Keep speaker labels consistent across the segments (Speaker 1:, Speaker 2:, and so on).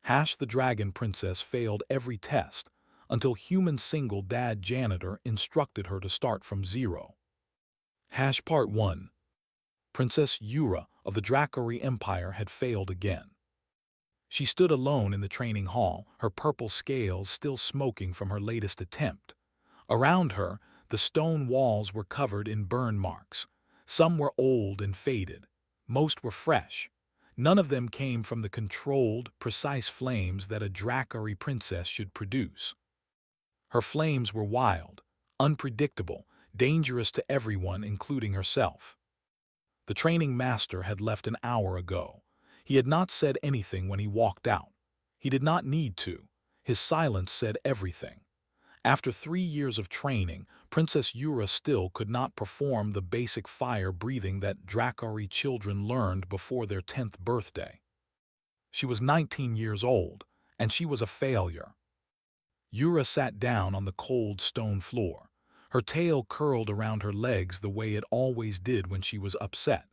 Speaker 1: Hash the Dragon Princess failed every test until human single dad janitor instructed her to start from zero. Hash Part 1. Princess Yura of the Dracari Empire had failed again. She stood alone in the training hall, her purple scales still smoking from her latest attempt. Around her, the stone walls were covered in burn marks. Some were old and faded. Most were fresh. None of them came from the controlled, precise flames that a Dracari princess should produce. Her flames were wild, unpredictable, dangerous to everyone, including herself. The training master had left an hour ago. He had not said anything when he walked out. He did not need to. His silence said everything. After 3 years of training, Princess Yura still could not perform the basic fire breathing that Dracari children learned before their 10th birthday. She was 19 years old, and she was a failure. Yura sat down on the cold stone floor. Her tail curled around her legs the way it always did when she was upset.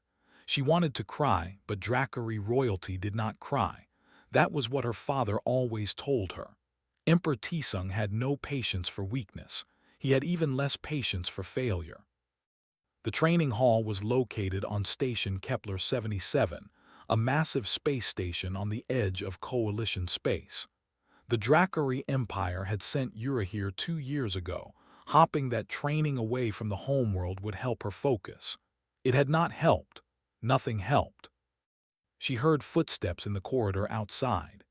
Speaker 1: She wanted to cry, but Dracari royalty did not cry. That was what her father always told her. Emperor Tisung had no patience for weakness. He had even less patience for failure. The training hall was located on Station Kepler 77, a massive space station on the edge of Coalition space. The Dracari Empire had sent Yura here 2 years ago, hoping that training away from the homeworld would help her focus. It had not helped. Nothing helped. She heard footsteps in the corridor outside.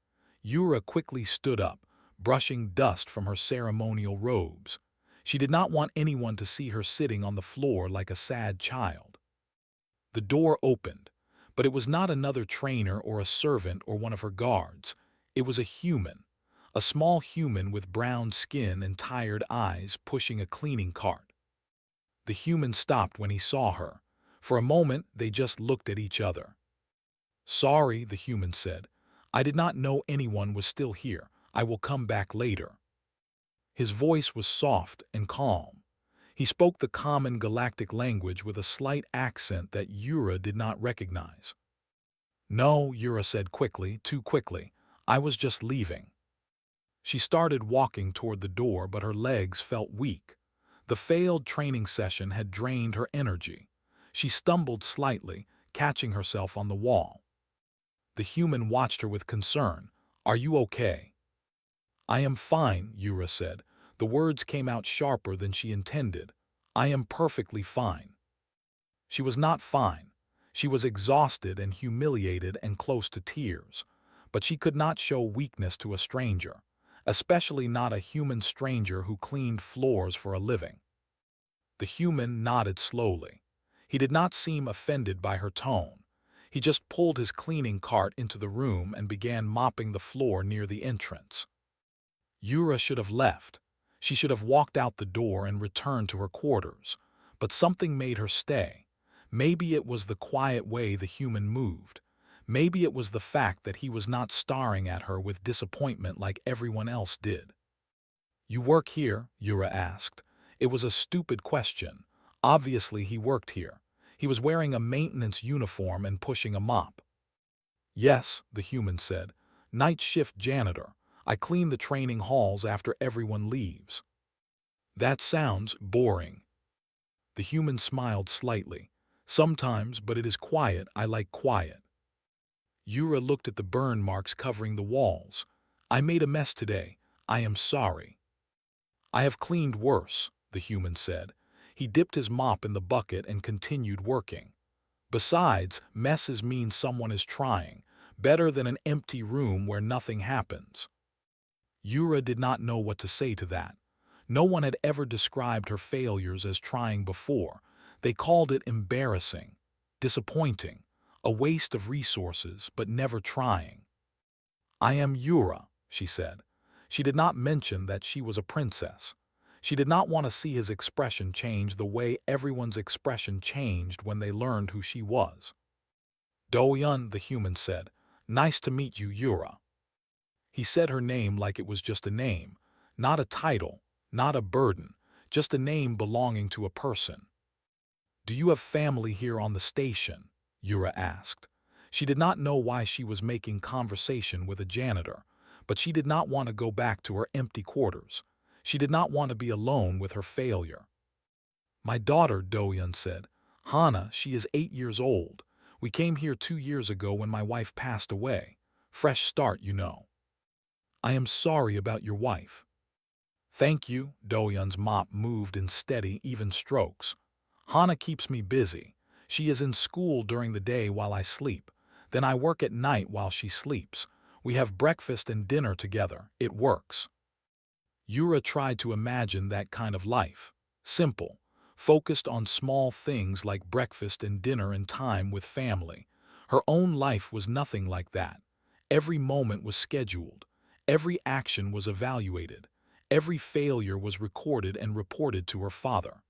Speaker 1: Yura quickly stood up, brushing dust from her ceremonial robes. She did not want anyone to see her sitting on the floor like a sad child. The door opened, but it was not another trainer or a servant or one of her guards. It was a human, a small human with brown skin and tired eyes pushing a cleaning cart. The human stopped when he saw her. For a moment, they just looked at each other. "Sorry," the human said. "I did not know anyone was still here. I will come back later." His voice was soft and calm. He spoke the common galactic language with a slight accent that Yura did not recognize. "No," Yura said quickly, too quickly. "I was just leaving." She started walking toward the door, but her legs felt weak. The failed training session had drained her energy. She stumbled slightly, catching herself on the wall. The human watched her with concern. "Are you okay?" "I am fine," Yura said. The words came out sharper than she intended. "I am perfectly fine." She was not fine. She was exhausted and humiliated and close to tears. But she could not show weakness to a stranger, especially not a human stranger who cleaned floors for a living. The human nodded slowly. He did not seem offended by her tone. He just pulled his cleaning cart into the room and began mopping the floor near the entrance. Yura should have left. She should have walked out the door and returned to her quarters. But something made her stay. Maybe it was the quiet way the human moved. Maybe it was the fact that he was not staring at her with disappointment like everyone else did. "You work here?" Yura asked. It was a stupid question. Obviously he worked here. He was wearing a maintenance uniform and pushing a mop. "Yes," the human said. "Night shift janitor. I clean the training halls after everyone leaves." "That sounds boring." The human smiled slightly. "Sometimes, but it is quiet. I like quiet." Yura looked at the burn marks covering the walls. "I made a mess today. I am sorry." "I have cleaned worse," the human said. He dipped his mop in the bucket and continued working. "Besides, messes mean someone is trying. Better than an empty room where nothing happens." Yura did not know what to say to that. No one had ever described her failures as trying before. They called it embarrassing, disappointing, a waste of resources, but never trying. "I am Yura," she said. She did not mention that she was a princess. She did not want to see his expression change the way everyone's expression changed when they learned who she was. "Doyun," the human said. "Nice to meet you, Yura." He said her name like it was just a name, not a title, not a burden, just a name belonging to a person. "Do you have family here on the station?" Yura asked. She did not know why she was making conversation with a janitor. but she did not want to go back to her empty quarters. She did not want to be alone with her failure. "My daughter," Do-yeon said. "Hana, she is 8 years old. We came here 2 years ago when my wife passed away. Fresh start, you know." "I am sorry about your wife." "Thank you." Do-yeon's mop moved in steady, even strokes. "Hana keeps me busy. She is in school during the day while I sleep. Then I work at night while she sleeps. We have breakfast and dinner together. It works." Yura tried to imagine that kind of life. Simple, focused on small things like breakfast and dinner and time with family. Her own life was nothing like that. Every moment was scheduled. Every action was evaluated. Every failure was recorded and reported to her father.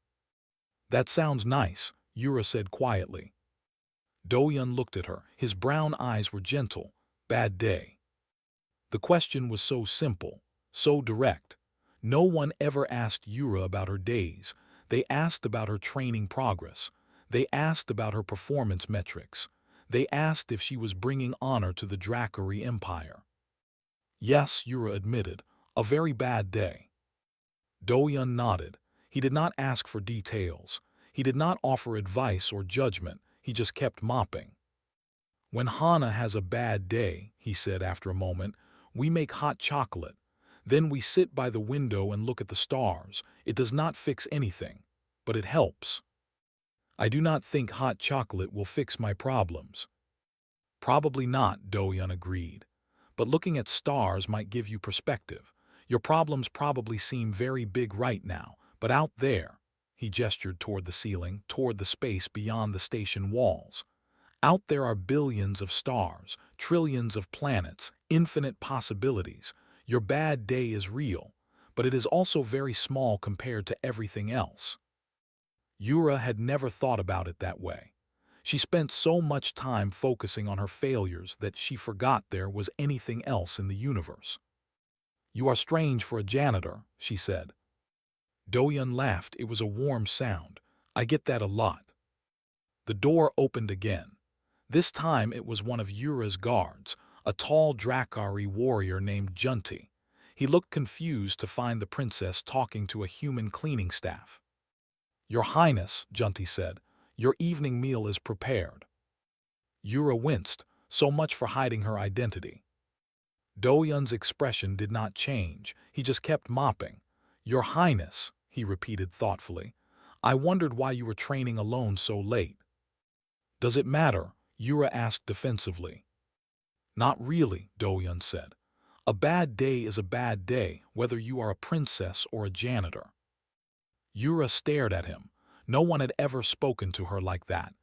Speaker 1: "That sounds nice," Yura said quietly. Do-yeon looked at her. His brown eyes were gentle. "Bad day." The question was so simple, so direct. No one ever asked Yura about her days. They asked about her training progress. They asked about her performance metrics. They asked if she was bringing honor to the Dracari Empire. "Yes," Yura admitted, "a very bad day." Do-yeon nodded. He did not ask for details. He did not offer advice or judgment. He just kept mopping. "When Hana has a bad day," he said after a moment, "we make hot chocolate. Then we sit by the window and look at the stars. It does not fix anything, but it helps." "I do not think hot chocolate will fix my problems." "Probably not," Do-yeon agreed. "But looking at stars might give you perspective. Your problems probably seem very big right now, but out there," he gestured toward the ceiling, toward the space beyond the station walls. "Out there are billions of stars, trillions of planets, infinite possibilities. Your bad day is real, but it is also very small compared to everything else." Yura had never thought about it that way. She spent so much time focusing on her failures that she forgot there was anything else in the universe. "You are strange for a janitor," she said. Do-yeon laughed. It was a warm sound. "I get that a lot." The door opened again. This time it was one of Yura's guards, a tall Dracari warrior named Junti. He looked confused to find the princess talking to a human cleaning staff. "Your Highness," Junti said, "your evening meal is prepared." Yura winced, so much for hiding her identity. Do-yeon's expression did not change. He just kept mopping. "Your Highness," he repeated thoughtfully, "I wondered why you were training alone so late." "Does it matter?" Yura asked defensively. "Not really," Do-yeon said. "A bad day is a bad day, whether you are a princess or a janitor." Yura stared at him. No one had ever spoken to her like that.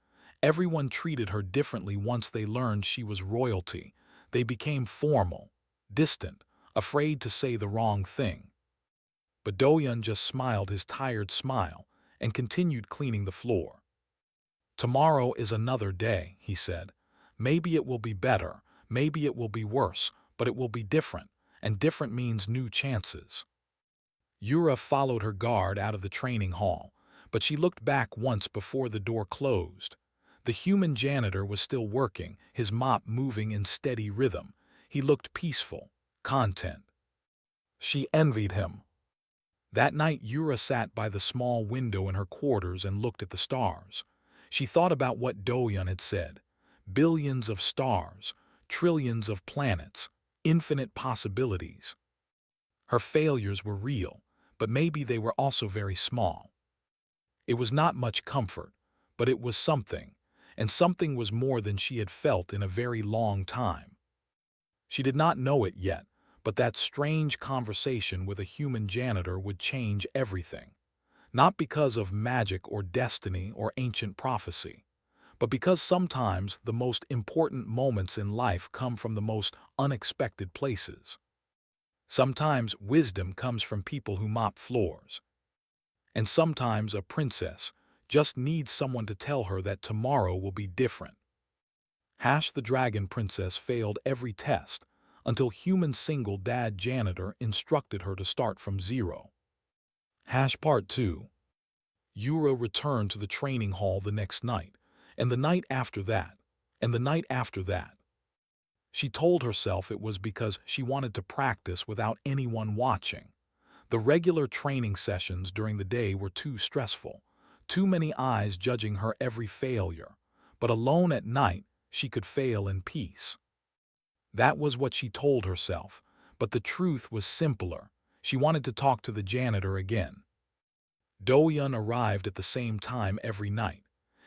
Speaker 1: Everyone treated her differently once they learned she was royalty. They became formal, distant, afraid to say the wrong thing. But Do-yeon just smiled his tired smile and continued cleaning the floor. "Tomorrow is another day," he said. "Maybe it will be better, maybe it will be worse, but it will be different, and different means new chances." Yura followed her guard out of the training hall, but she looked back once before the door closed. The human janitor was still working, his mop moving in steady rhythm. He looked peaceful, content. She envied him. That night Yura sat by the small window in her quarters and looked at the stars. She thought about what Do-yeon had said. Billions of stars, trillions of planets, infinite possibilities. Her failures were real, but maybe they were also very small. It was not much comfort, but it was something, and something was more than she had felt in a very long time. She did not know it yet, but that strange conversation with a human janitor would change everything. Not because of magic or destiny or ancient prophecy, but because sometimes the most important moments in life come from the most unexpected places. Sometimes wisdom comes from people who mop floors. And sometimes a princess just needs someone to tell her that tomorrow will be different. The Dragon Princess failed every test until human single dad janitor instructed her to start from zero. Part 2. Yura returned to the training hall the next night, and the night after that, and the night after that. She told herself it was because she wanted to practice without anyone watching. The regular training sessions during the day were too stressful, too many eyes judging her every failure. But alone at night, she could fail in peace. That was what she told herself, but the truth was simpler. She wanted to talk to the janitor again. Do-yun arrived at the same time every night.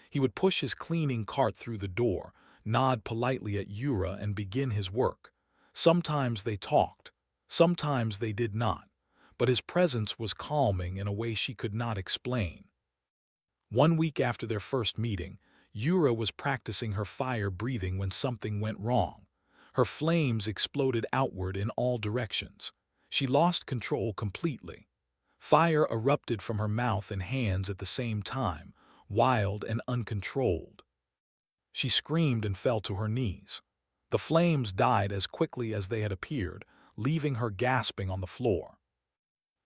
Speaker 1: He would push his cleaning cart through the door, nod politely at Yura, and begin his work. Sometimes they talked, sometimes they did not, but his presence was calming in a way she could not explain. One week after their first meeting, Yura was practicing her fire breathing when something went wrong. Her flames exploded outward in all directions. She lost control completely. Fire erupted from her mouth and hands at the same time, wild and uncontrolled. She screamed and fell to her knees. The flames died as quickly as they had appeared, leaving her gasping on the floor.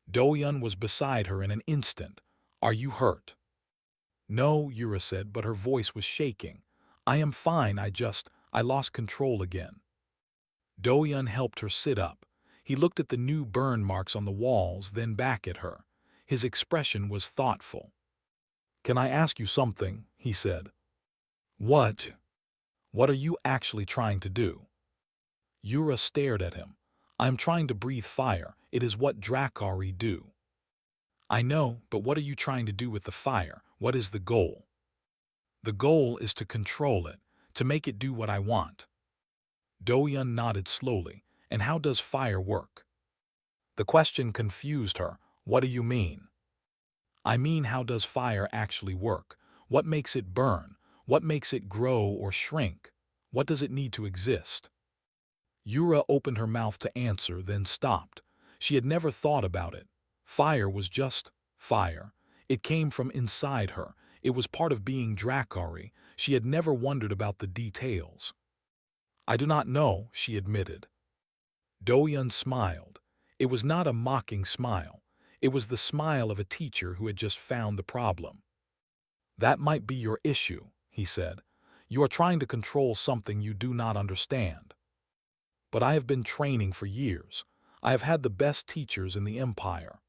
Speaker 1: Do-yun was beside her in an instant. "Are you hurt?" "No," Yura said, but her voice was shaking. "I am fine, I lost control again." Do-yun helped her sit up. He looked at the new burn marks on the walls, then back at her. His expression was thoughtful. "Can I ask you something?" he said. "What? What are you actually trying to do?" Yura stared at him. "I'm trying to breathe fire. It is what Drakari do." "I know, but what are you trying to do with the fire? What is the goal?" "The goal is to control it, to make it do what I want." Do-yun nodded slowly. "And how does fire work?" The question confused her. "What do you mean?" "I mean, how does fire actually work? What makes it burn? What makes it grow or shrink? What does it need to exist?" Yura opened her mouth to answer, then stopped. She had never thought about it. Fire was just fire. It came from inside her. It was part of being Drakari. She had never wondered about the details. "I do not know," she admitted. Do-yun smiled. It was not a mocking smile. It was the smile of a teacher who had just found the problem. "That might be your issue," he said. "You are trying to control something you do not understand." "But I have been training for years. I have had the best teachers in the Empire."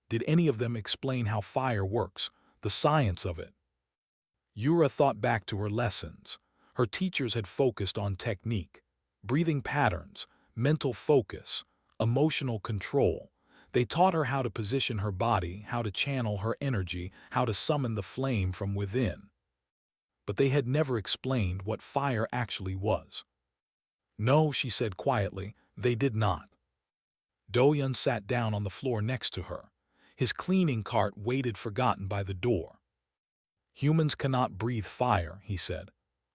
Speaker 1: "Did any of them explain how fire works, the science of it?" Yura thought back to her lessons. Her teachers had focused on technique, breathing patterns, mental focus, emotional control. They taught her how to position her body, how to channel her energy, how to summon the flame from within. But they had never explained what fire actually was. "No," she said quietly, "they did not." Do-yun sat down on the floor next to her. His cleaning cart waited forgotten by the door. "Humans cannot breathe fire," he said.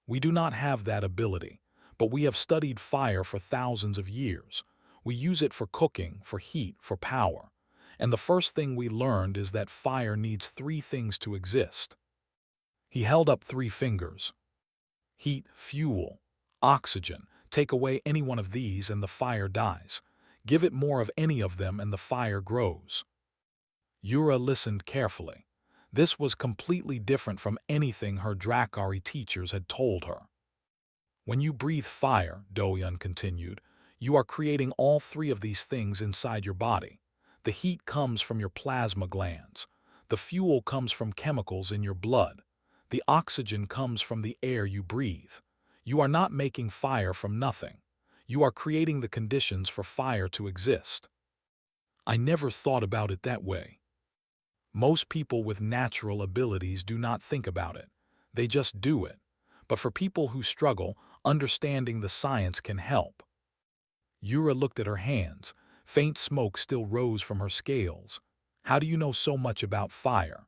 Speaker 1: "We do not have that ability, but we have studied fire for thousands of years. We use it for cooking, for heat, for power. And the first thing we learned is that fire needs three things to exist." He held up 3 fingers. "Heat, fuel, oxygen. Take away any one of these and the fire dies. Give it more of any of them and the fire grows." Yura listened carefully. This was completely different from anything her Drakari teachers had told her. "When you breathe fire," Do-yun continued, "you are creating all 3 of these things inside your body. The heat comes from your plasma glands. The fuel comes from chemicals in your blood. The oxygen comes from the air you breathe. You are not making fire from nothing. You are creating the conditions for fire to exist." I never thought about it that way. Most people with natural abilities do not think about it. They just do it. But for people who struggle, understanding the science can help. Yura looked at her hands. Faint smoke still rose from her scales. "How do you know so much about fire?"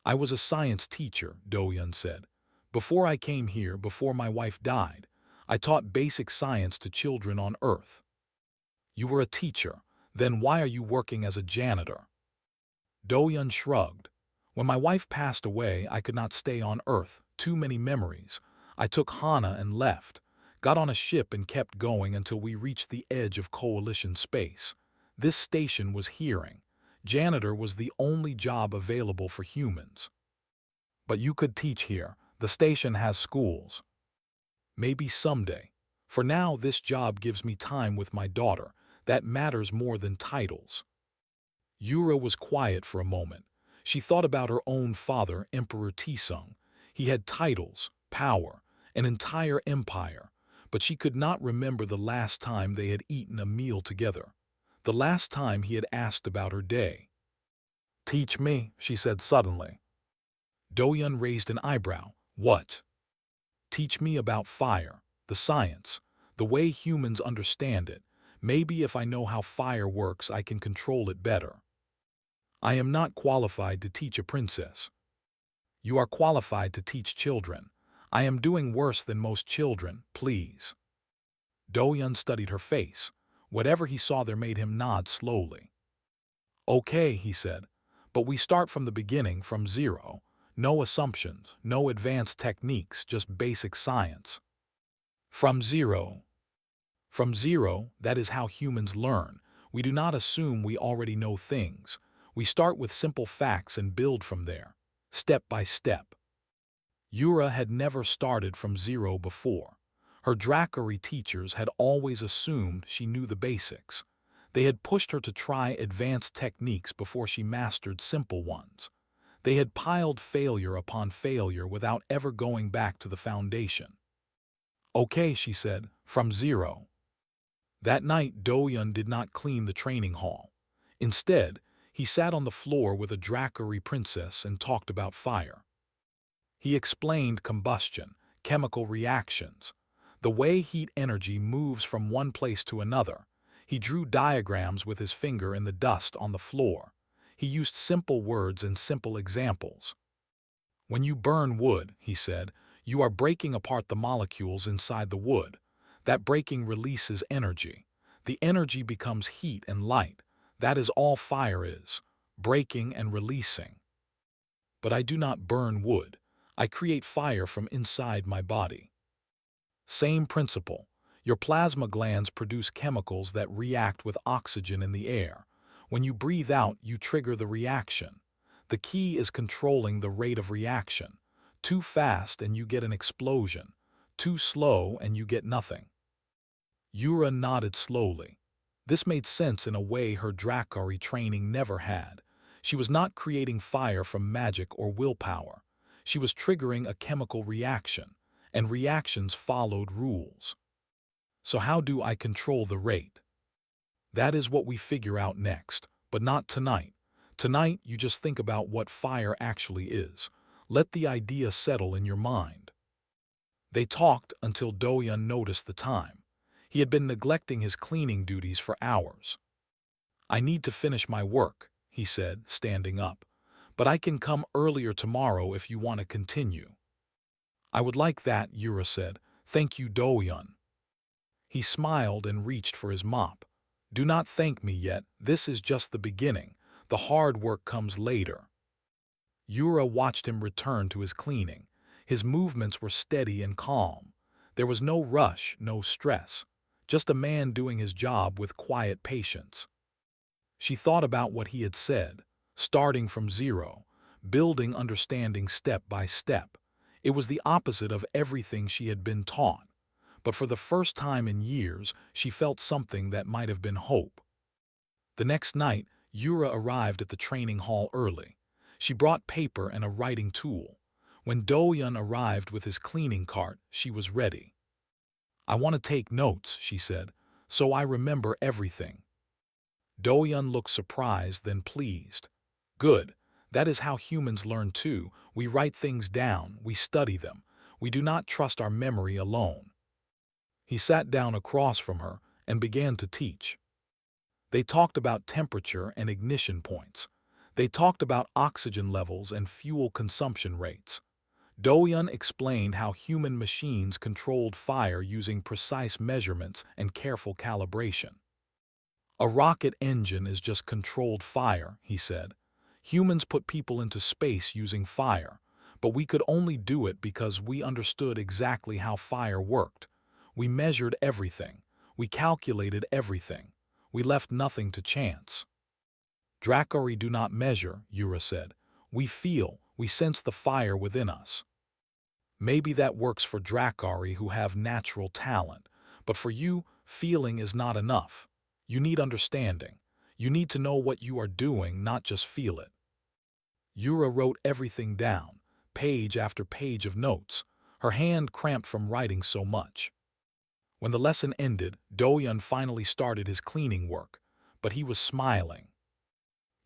Speaker 1: "I was a science teacher," Do-yun said. "Before I came here, before my wife died, I taught basic science to children on Earth." "You were a teacher. Then why are you working as a janitor?" Do-yun shrugged. "When my wife passed away, I could not stay on Earth. Too many memories. I took Hana and left. Got on a ship and kept going until we reached the edge of Coalition space. This station was hearing. Janitor was the only job available for humans." "But you could teach here. The station has schools." "Maybe someday. For now, this job gives me time with my daughter. That matters more than titles." Yura was quiet for a moment. She thought about her own father, Emperor Tisung. He had titles, power, an entire empire, but she could not remember the last time they had eaten a meal together, the last time he had asked about her day. "Teach me," she said suddenly. Doyun raised an eyebrow. "What?" "Teach me about fire, the science, the way humans understand it. Maybe if I know how fire works, I can control it better." "I am not qualified to teach a princess." "You are qualified to teach children. I am doing worse than most children, please." Doyun studied her face. Whatever he saw there made him nod slowly. "Okay," he said, "but we start from the beginning, from zero. No assumptions, no advanced techniques, just basic science." "From zero." "From zero, that is how humans learn. We do not assume we already know things. We start with simple facts and build from there, step by step." Yura had never started from zero before. Her Dracari teachers had always assumed she knew the basics. They had pushed her to try advanced techniques before she mastered simple ones. They had piled failure upon failure without ever going back to the foundation. "Okay," she said, "from zero." That night, Doyun did not clean the training hall. Instead, he sat on the floor with a Dracari princess and talked about fire. He explained combustion, chemical reactions, the way heat energy moves from one place to another. He drew diagrams with his finger in the dust on the floor. He used simple words and simple examples. "When you burn wood," he said, "you are breaking apart the molecules inside the wood. That breaking releases energy. The energy becomes heat and light. That is all fire is, breaking and releasing. But I do not burn wood. I create fire from inside my body." Same principle. Your plasma glands produce chemicals that react with oxygen in the air. When you breathe out, you trigger the reaction. The key is controlling the rate of reaction. Too fast and you get an explosion. Too slow and you get nothing. Yura nodded slowly. This made sense in a way her Dracari training never had. She was not creating fire from magic or willpower. She was triggering a chemical reaction, and reactions followed rules. So how do I control the rate? That is what we figure out next, but not tonight. Tonight, you just think about what fire actually is. Let the idea settle in your mind. They talked until Doyun noticed the time. He had been neglecting his cleaning duties for hours. "I need to finish my work," he said, standing up. "But I can come earlier tomorrow if you want to continue." "I would like that," Yura said. "Thank you, Doyun." He smiled and reached for his mop. "Do not thank me yet. This is just the beginning. The hard work comes later." Yura watched him return to his cleaning. His movements were steady and calm. There was no rush, no stress. Just a man doing his job with quiet patience. She thought about what he had said, starting from zero, building understanding step by step. It was the opposite of everything she had been taught. But for the first time in years, she felt something that might have been hope. The next night, Yura arrived at the training hall early. She brought paper and a writing tool. When Doyun arrived with his cleaning cart, she was ready. "I want to take notes," she said, "so I remember everything." Doyun looked surprised, then pleased. "Good. That is how humans learn too. We write things down, we study them. We do not trust our memory alone." He sat down across from her and began to teach. They talked about temperature and ignition points. They talked about oxygen levels and fuel consumption rates. Doyun explained how human machines controlled fire using precise measurements and careful calibration. "A rocket engine is just controlled fire," he said. "Humans put people into space using fire, but we could only do it because we understood exactly how fire worked. We measured everything. We calculated everything. We left nothing to chance." "Dracari do not measure," Yura said. "We feel, we sense the fire within us." "Maybe that works for Dracari who have natural talent, But for you, feeling is not enough. You need understanding. You need to know what you are doing, not just feel it. Yura wrote everything down, page after page of notes, her hand cramped from writing so much. When the lesson ended, Doyun finally started his cleaning work, but he was smiling.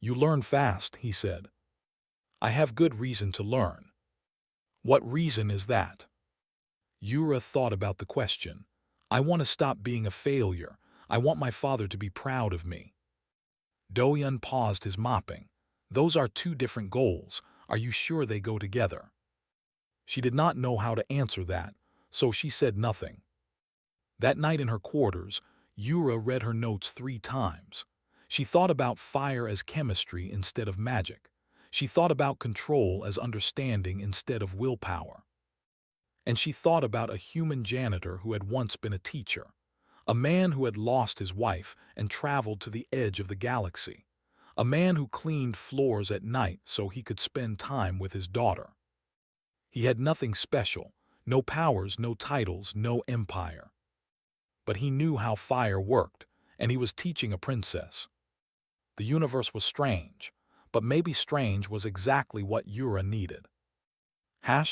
Speaker 1: "You learn fast," he said. "I have good reason to learn." "What reason is that?" Yura thought about the question. "I want to stop being a failure. I want my father to be proud of me." Doyun paused his mopping. "Those are two different goals. Are you sure they go together?" She did not know how to answer that, so she said nothing. That night in her quarters, Yura read her notes 3 times. She thought about fire as chemistry instead of magic. She thought about control as understanding instead of willpower. And she thought about a human janitor who had once been a teacher, a man who had lost his wife and traveled to the edge of the galaxy, a man who cleaned floors at night so he could spend time with his daughter. He had nothing special, no powers, no titles, no empire. But he knew how fire worked, and he was teaching a princess. The universe was strange, but maybe strange was exactly what Yura needed.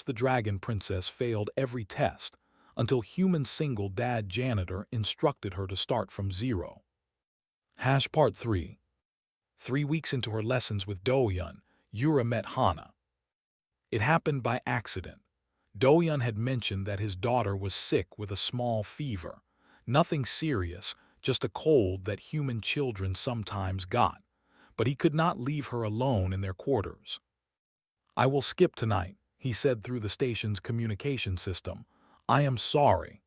Speaker 1: The Dragon Princess failed every test until human single dad janitor instructed her to start from zero. Part 3. 3 weeks into her lessons with Doyun, Yura met Hana. It happened by accident. Doyun had mentioned that his daughter was sick with a small fever. Nothing serious, just a cold that human children sometimes got. But he could not leave her alone in their quarters. "I will skip tonight," he said through the station's communication system. "I am sorry."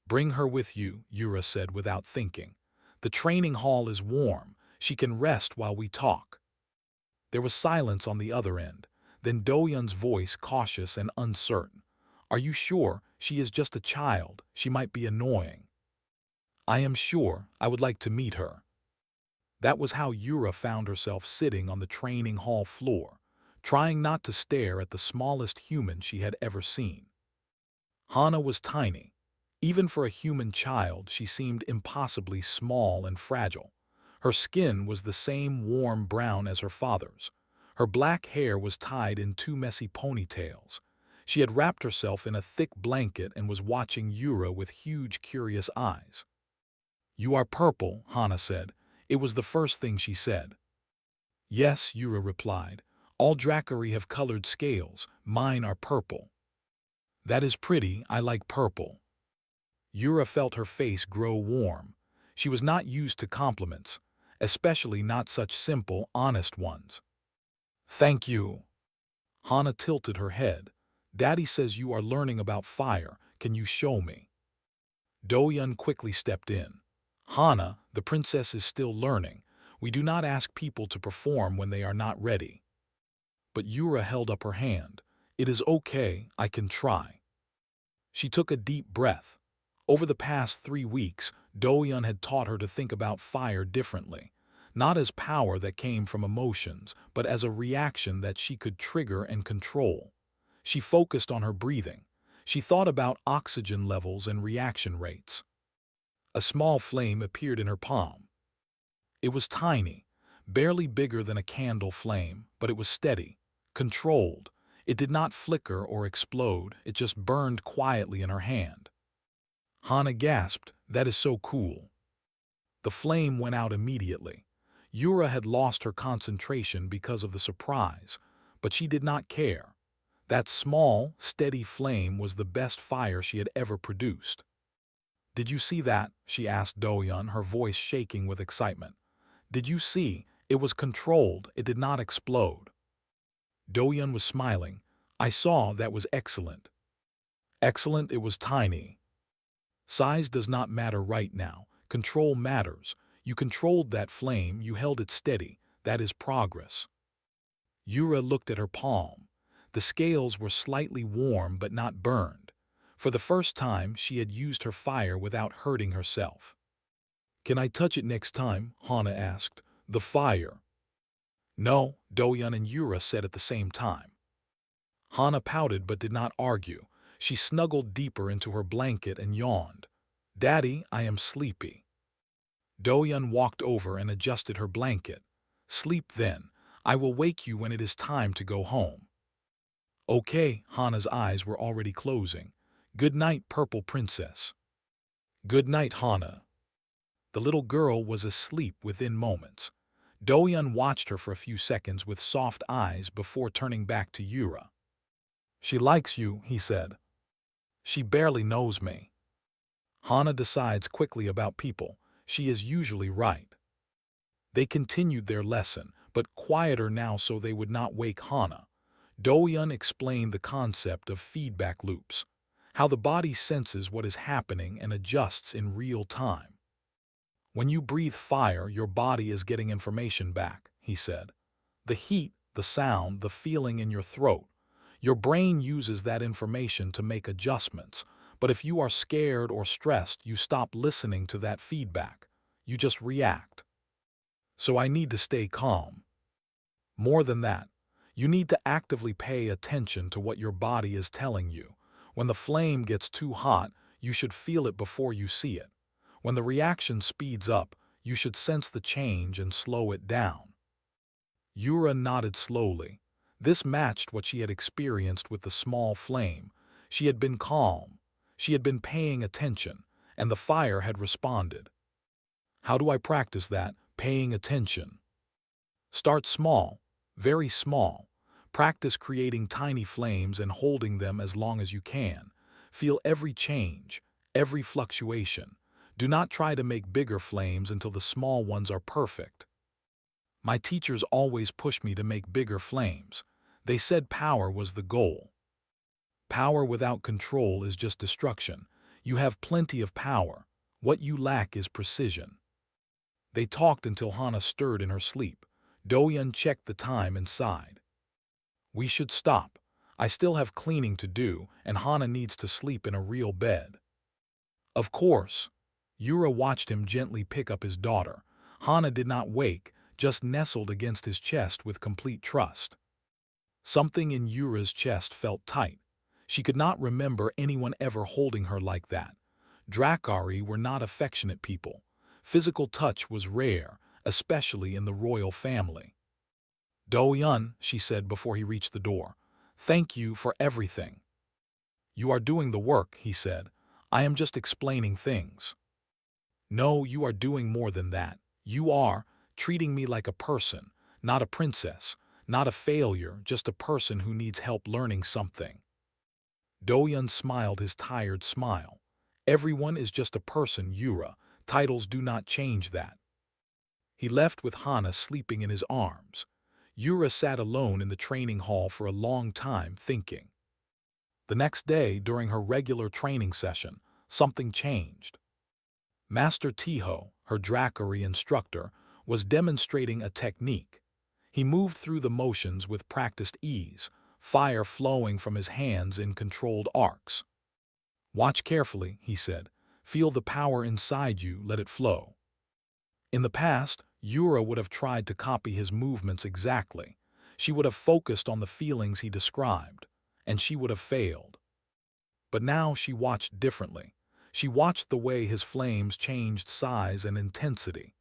Speaker 1: "Bring her with you," Yura said without thinking. "The training hall is warm. She can rest while we talk." There was silence on the other end. Then Doyun's voice, cautious and uncertain. "Are you sure? She is just a child. She might be annoying." "I am sure. I would like to meet her." That was how Yura found herself sitting on the training hall floor, trying not to stare at the smallest human she had ever seen. Hana was tiny. Even for a human child, she seemed impossibly small and fragile. Her skin was the same warm brown as her father's. Her black hair was tied in 2 messy ponytails. She had wrapped herself in a thick blanket and was watching Yura with huge, curious eyes. "You are purple," Hana said. It was the first thing she said. "Yes," Yura replied. "All Dracari have colored scales. Mine are purple." "That is pretty. I like purple." Yura felt her face grow warm. She was not used to compliments, especially not such simple, honest ones. "Thank you." Hana tilted her head. "Daddy says you are learning about fire. Can you show me?" Doyun quickly stepped in. "Hana, the princess is still learning. We do not ask people to perform when they are not ready." But Yura held up her hand. "It is okay, I can try." She took a deep breath. Over the past 3 weeks, Doyun had taught her to think about fire differently. Not as power that came from emotions, but as a reaction that she could trigger and control. She focused on her breathing. She thought about oxygen levels and reaction rates. A small flame appeared in her palm. It was tiny, barely bigger than a candle flame, but it was steady, controlled. It did not flicker or explode, it just burned quietly in her hand. Hana gasped, "That is so cool." The flame went out immediately. Yura had lost her concentration because of the surprise, but she did not care. That small, steady flame was the best fire she had ever produced. "Did you see that?" she asked Doyun, her voice shaking with excitement. "Did you see? It was controlled, it did not explode." Doyun was smiling. "I saw, that was excellent." "Excellent, it was tiny." "Size does not matter right now. Control matters. You controlled that flame, you held it steady. That is progress." Yura looked at her palm. The scales were slightly warm but not burned. For the first time, she had used her fire without hurting herself. "Can I touch it next time?" Hana asked. "The fire." "No," Doyun and Yura said at the same time. Hana pouted but did not argue. She snuggled deeper into her blanket and yawned. Daddy, I am sleepy. Doyun walked over and adjusted her blanket. Sleep then. I will wake you when it is time to go home. Okay, Hana's eyes were already closing. Good night, Purple Princess. Good night, Hana. The little girl was asleep within moments. Doyun watched her for a few seconds with soft eyes before turning back to Yura. She likes you, he said. She barely knows me. Hana decides quickly about people. She is usually right. They continued their lesson, but quieter now so they would not wake Hana. Doyun explained the concept of feedback loops, how the body senses what is happening and adjusts in real time. When you breathe fire, your body is getting information back, he said. The heat, the sound, the feeling in your throat. Your brain uses that information to make adjustments, but if you are scared or stressed, you stop listening to that feedback. You just react. So I need to stay calm. More than that, you need to actively pay attention to what your body is telling you. When the flame gets too hot, you should feel it before you see it. When the reaction speeds up, you should sense the change and slow it down. Yura nodded slowly. This matched what she had experienced with the small flame. She had been calm. She had been paying attention, and the fire had responded. How do I practice that? Paying attention. Start small, very small. Practice creating tiny flames and holding them as long as you can. Feel every change, every fluctuation. Do not try to make bigger flames until the small ones are perfect. My teachers always pushed me to make bigger flames. They said power was the goal. Power without control is just destruction. You have plenty of power. What you lack is precision. They talked until Hana stirred in her sleep. Doyun checked the time and sighed. We should stop. I still have cleaning to do, and Hana needs to sleep in a real bed. Of course. Yura watched him gently pick up his daughter. Hana did not wake, just nestled against his chest with complete trust. Something in Yura's chest felt tight. She could not remember anyone ever holding her like that. Drakari were not affectionate people. Physical touch was rare, especially in the royal family. Doyun, she said before he reached the door. Thank you for everything. You are doing the work, he said. I am just explaining things. No, you are doing more than that. You are treating me like a person, not a princess, not a failure, just a person who needs help learning something. Doyun smiled his tired smile. Everyone is just a person, Yura. Titles do not change that. He left with Hana sleeping in his arms. Yura sat alone in the training hall for a long time thinking. The next day, during her regular training session, something changed. Master Tiho, her Drakari instructor, was demonstrating a technique. He moved through the motions with practiced ease, fire flowing from his hands in controlled arcs. Watch carefully, he said. Feel the power inside you, let it flow. In the past, Yura would have tried to copy his movements exactly. She would have focused on the feelings he described, and she would have failed. But now she watched differently. She watched the way his flames changed size and intensity.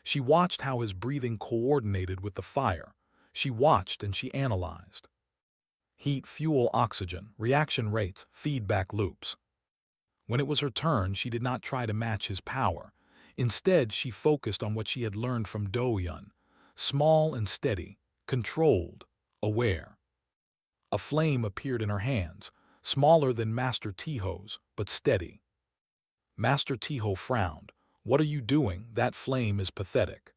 Speaker 1: She watched how his breathing coordinated with the fire. She watched and she analyzed. Heat, fuel, oxygen, reaction rates, feedback loops. When it was her turn, she did not try to match his power. Instead, she focused on what she had learned from Doyun. Small and steady, controlled, aware. A flame appeared in her hands, smaller than Master Tiho's, but steady. Master Tiho frowned. What are you doing? That flame is pathetic.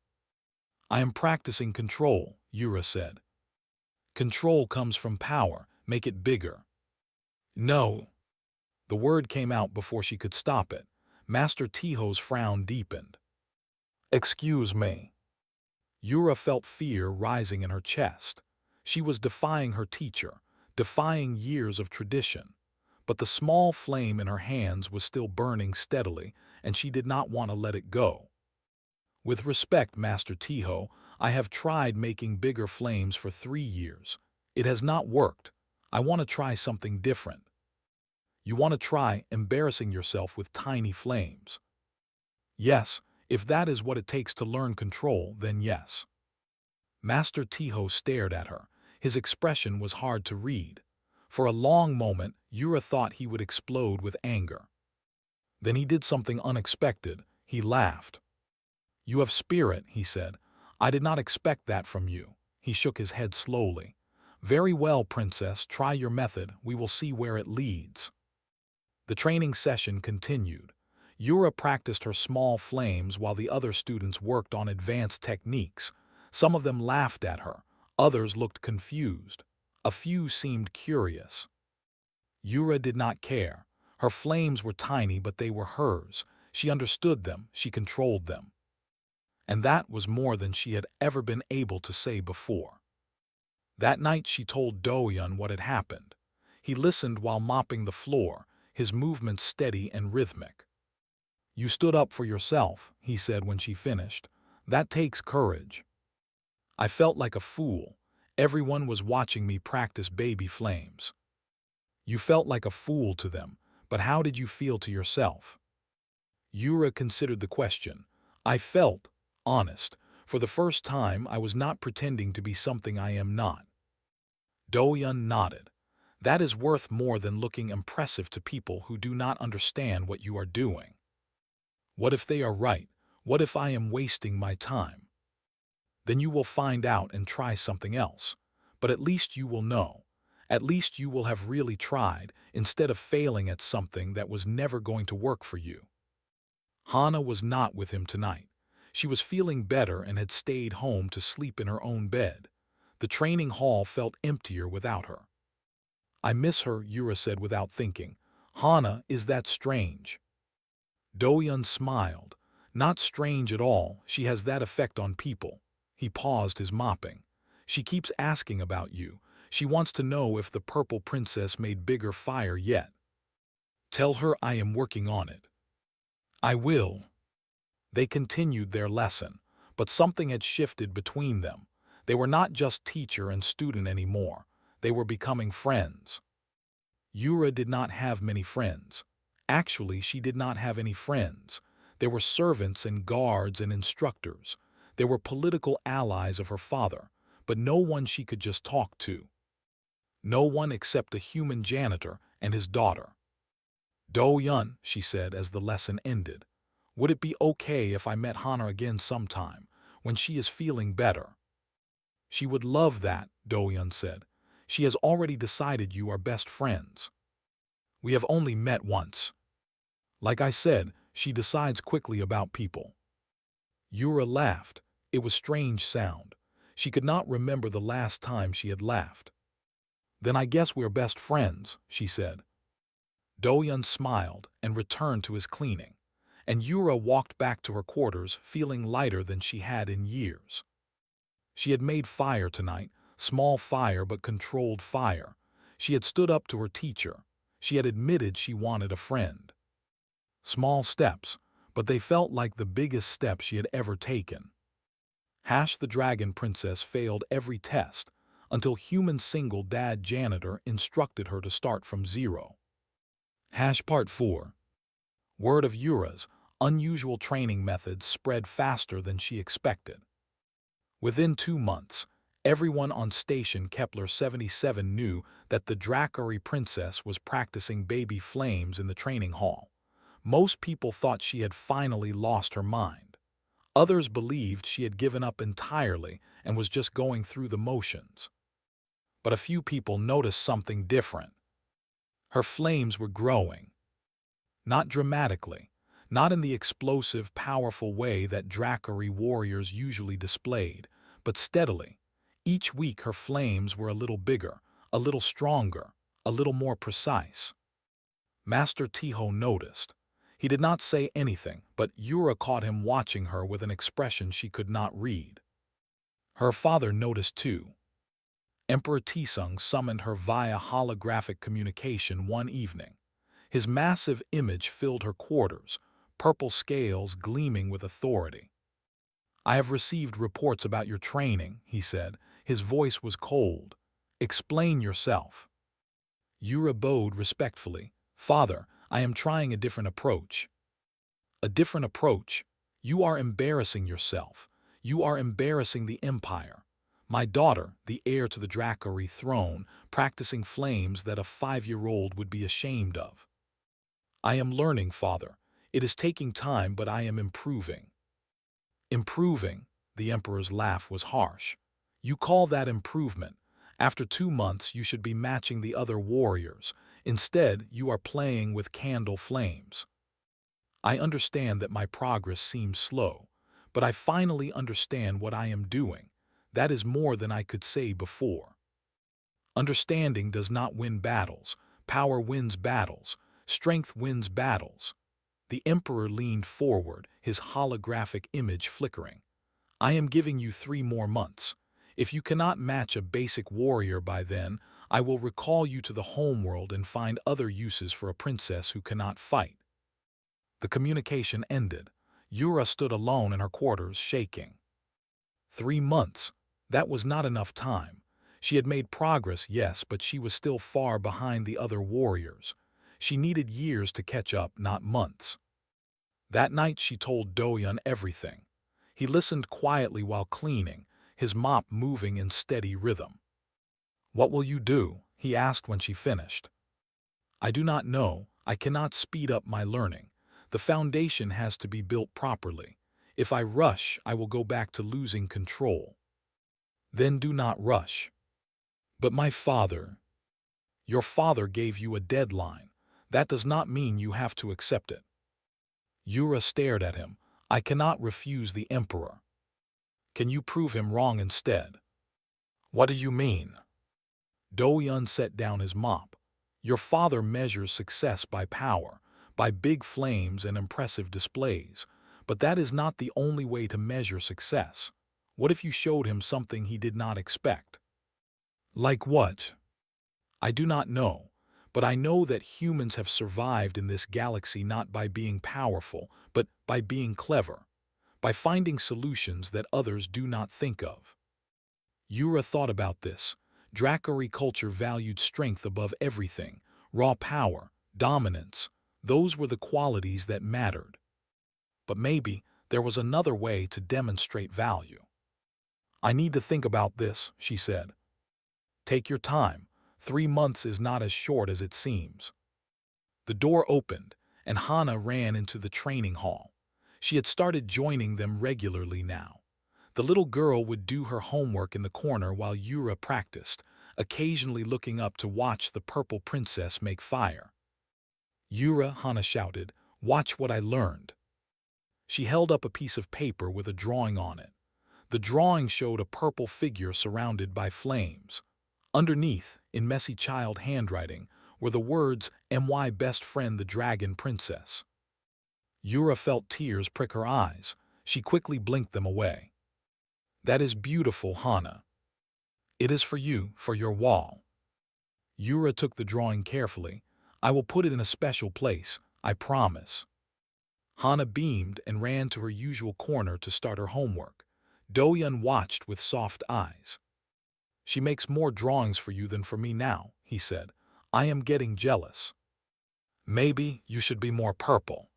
Speaker 1: I am practicing control, Yura said. Control comes from power. Make it bigger. No. The word came out before she could stop it. Master Tiho's frown deepened. Excuse me. Yura felt fear rising in her chest. She was defying her teacher, defying years of tradition. But the small flame in her hands was still burning steadily, and she did not want to let it go. With respect, Master Tiho, I have tried making bigger flames for 3 years. It has not worked. I want to try something different. You want to try embarrassing yourself with tiny flames. Yes, if that is what it takes to learn control, then yes. Master Tiho stared at her. His expression was hard to read. For a long moment, Yura thought he would explode with anger. Then he did something unexpected. He laughed. "You have spirit," he said. "I did not expect that from you." He shook his head slowly. "Very well, Princess, try your method. We will see where it leads." The training session continued. Yura practiced her small flames while the other students worked on advanced techniques. Some of them laughed at her. Others looked confused. A few seemed curious. Yura did not care. Her flames were tiny, but they were hers. She understood them. She controlled them. And that was more than she had ever been able to say before. That night she told Doyun what had happened. He listened while mopping the floor, his movements steady and rhythmic. "You stood up for yourself," he said when she finished. "That takes courage." "I felt like a fool. Everyone was watching me practice baby flames." "You felt like a fool to them, but how did you feel to yourself?" Yura considered the question. "I felt honest. For the first time, I was not pretending to be something I am not." Doyun nodded. "That is worth more than looking impressive to people who do not understand what you are doing." "What if they are right? What if I am wasting my time?" "Then you will find out and try something else. But at least you will know. At least you will have really tried, instead of failing at something that was never going to work for you." Hana was not with him tonight. She was feeling better and had stayed home to sleep in her own bed. The training hall felt emptier without her. "I miss her," Yura said without thinking. "Hana, is that strange?" Doyun smiled. "Not strange at all. She has that effect on people." He paused his mopping. "She keeps asking about you. She wants to know if the Purple Princess made bigger fire yet." "Tell her I am working on it." "I will." They continued their lesson, but something had shifted between them. They were not just teacher and student anymore. They were becoming friends. Yura did not have many friends. Actually, she did not have any friends. There were servants and guards and instructors. There were political allies of her father, but no one she could just talk to. No one except a human janitor and his daughter. "Do-yun," she said as the lesson ended, "would it be okay if I met Hana again sometime, when she is feeling better?" "She would love that," Do-yun said. "She has already decided you are best friends." "We have only met once." "Like I said, she decides quickly about people." Yura laughed. It was a strange sound. She could not remember the last time she had laughed. "Then I guess we're best friends," she said. Do-yun smiled and returned to his cleaning, and Yura walked back to her quarters feeling lighter than she had in years. She had made fire tonight, small fire but controlled fire. She had stood up to her teacher. She had admitted she wanted a friend. Small steps, but they felt like the biggest step she had ever taken. The Dragon Princess failed every test until human single dad janitor instructed her to start from zero. Part 4. Word of Yura's unusual training methods spread faster than she expected. Within 2 months, everyone on Station Kepler 77 knew that the Dracari Princess was practicing baby flames in the training hall. Most people thought she had finally lost her mind. Others believed she had given up entirely and was just going through the motions. But a few people noticed something different. Her flames were growing. Not dramatically, not in the explosive, powerful way that Dracari warriors usually displayed, but steadily. Each week her flames were a little bigger, a little stronger, a little more precise. Master Tiho noticed. He did not say anything, but Yura caught him watching her with an expression she could not read. Her father noticed too. Emperor Tisung summoned her via holographic communication one evening. His massive image filled her quarters, purple scales gleaming with authority. "I have received reports about your training," he said. His voice was cold. "Explain yourself." Yura bowed respectfully. Father, I am trying a different approach. A different approach? You are embarrassing yourself. You are embarrassing the Empire. My daughter, the heir to the Dracari throne, practicing flames that a 5-year-old would be ashamed of. I am learning, Father. It is taking time, but I am improving. Improving? The Emperor's laugh was harsh. You call that improvement? After 2 months, you should be matching the other warriors. Instead, you are playing with candle flames. I understand that my progress seems slow, but I finally understand what I am doing. That is more than I could say before. Understanding does not win battles. Power wins battles. Strength wins battles. The Emperor leaned forward, his holographic image flickering. I am giving you 3 more months. If you cannot match a basic warrior by then, I will recall you to the homeworld and find other uses for a princess who cannot fight. The communication ended. Yura stood alone in her quarters, shaking. 3 months. That was not enough time. She had made progress, yes, but she was still far behind the other warriors. She needed years to catch up, not months. That night she told Doyun everything. He listened quietly while cleaning, his mop moving in steady rhythm. "What will you do?" he asked when she finished. "I do not know. I cannot speed up my learning. The foundation has to be built properly. If I rush, I will go back to losing control." "Then do not rush." "But my father—" "Your father gave you a deadline. That does not mean you have to accept it." Yura stared at him. "I cannot refuse the Emperor." "Can you prove him wrong instead?" "What do you mean?" Doyun set down his mop. "Your father measures success by power, by big flames and impressive displays. But that is not the only way to measure success. What if you showed him something he did not expect?" "Like what?" "I do not know, but I know that humans have survived in this galaxy not by being powerful, but by being clever, by finding solutions that others do not think of." Yura thought about this. Dracari culture valued strength above everything, raw power, dominance. Those were the qualities that mattered. But maybe there was another way to demonstrate value. "I need to think about this," she said. "Take your time. 3 months is not as short as it seems." The door opened, and Hana ran into the training hall. She had started joining them regularly now. The little girl would do her homework in the corner while Yura practiced, occasionally looking up to watch the purple princess make fire. "Yura," Hana shouted, "watch what I learned." She held up a piece of paper with a drawing on it. The drawing showed a purple figure surrounded by flames. Underneath, in messy child handwriting, were the words, "My best friend the Dragon Princess." Yura felt tears prick her eyes. She quickly blinked them away. "That is beautiful, Hana. It is for you, for your wall." Yura took the drawing carefully. "I will put it in a special place, I promise." Hana beamed and ran to her usual corner to start her homework. Doyun watched with soft eyes. "She makes more drawings for you than for me now," he said. "I am getting jealous." "Maybe you should be more purple."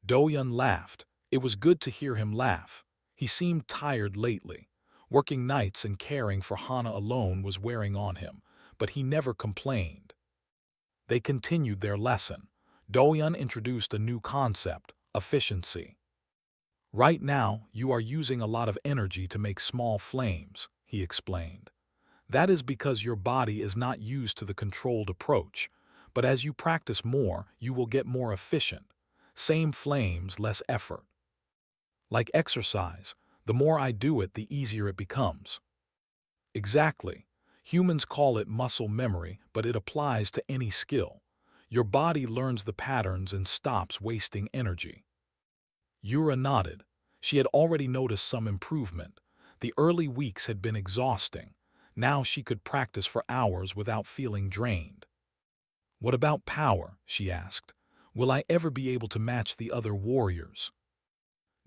Speaker 1: Doyun laughed. It was good to hear him laugh. He seemed tired lately. Working nights and caring for Hana alone was wearing on him, but he never complained. They continued their lesson. Doyun introduced a new concept, efficiency. "Right now, you are using a lot of energy to make small flames," he explained. "That is because your body is not used to the controlled approach, but as you practice more, you will get more efficient. Same flames, less effort. Like exercise, the more I do it, the easier it becomes." "Exactly. Humans call it muscle memory, but it applies to any skill. Your body learns the patterns and stops wasting energy." Yura nodded. She had already noticed some improvement. The early weeks had been exhausting. Now she could practice for hours without feeling drained. "What about power?" she asked. "Will I ever be able to match the other warriors?"